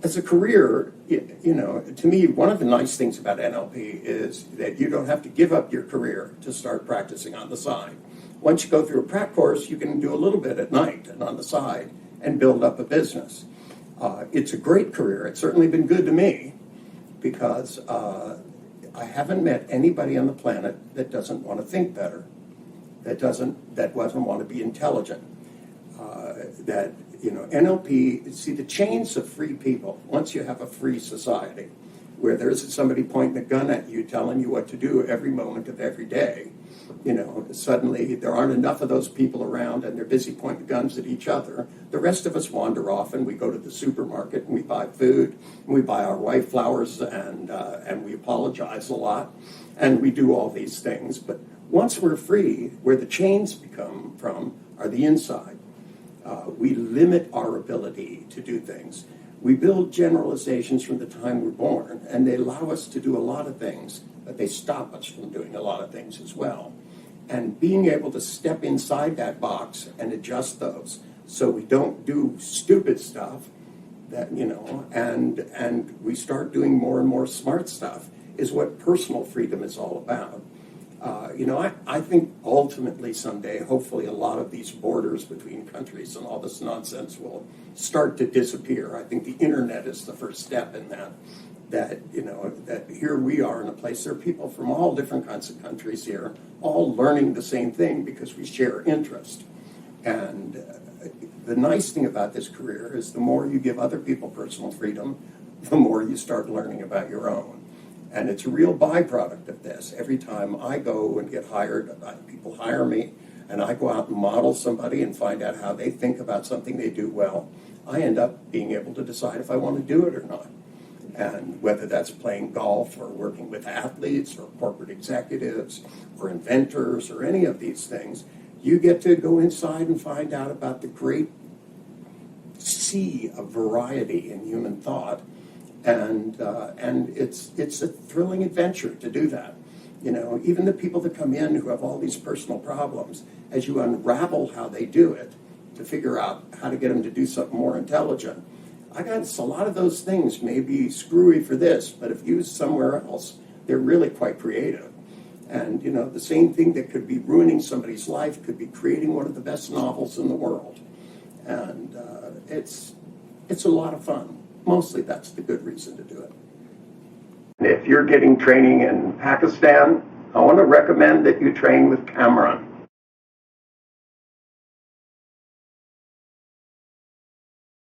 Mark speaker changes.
Speaker 1: as a career, to me, one of the nice things about NLP is that you don't have to give up your career to start practicing on the side. Once you go through a prac course, you can do a little bit at night and on the side and build up a business. It's a great career. It's certainly been good to me because I haven't met anybody on the planet that doesn't want to think better, that doesn't want to be intelligent. NLP, see, the chains of free people, once you have a free society where there isn't somebody pointing a gun at you telling you what to do every moment of every day, suddenly there aren't enough of those people around and they're busy pointing guns at each other. The rest of us wander off and we go to the supermarket and we buy food and we buy our wife flowers and we apologize a lot and we do all these things. But once we're free, where the chains become from are the inside. We limit our ability to do things. We build generalizations from the time we're born, and they allow us to do a lot of things, but they stop us from doing a lot of things as well. And being able to step inside that box and adjust those so we don't do stupid stuff, and we start doing more and more smart stuff is what personal freedom is all about. I think ultimately someday, hopefully, a lot of these borders between countries and all this nonsense will start to disappear. I think the internet is the first step in that. That here we are in a place, there are people from all different kinds of countries here, all learning the same thing because we share interest. And the nice thing about this career is the more you give other people personal freedom, the more you start learning about your own. And it's a real byproduct of this. Every time I go and get hired, people hire me, and I go out and model somebody and find out how they think about something they do well, I end up being able to decide if I want to do it or not. And whether that's playing golf or working with athletes or corporate executives or inventors or any of these things, you get to go inside and find out about the great sea of variety in human thought. And it's a thrilling adventure to do that. Even the people that come in who have all these personal problems, as you unravel how they do it to figure out how to get them to do something more intelligent, I got a lot of those things may be screwy for this, but if used somewhere else, they're really quite creative. And, the same thing that could be ruining somebody's life could be creating one of the best novels in the world. And it's a lot of fun. Mostly that's the good reason to do it. If you're getting training in Pakistan, I want to recommend that you train with Kamran.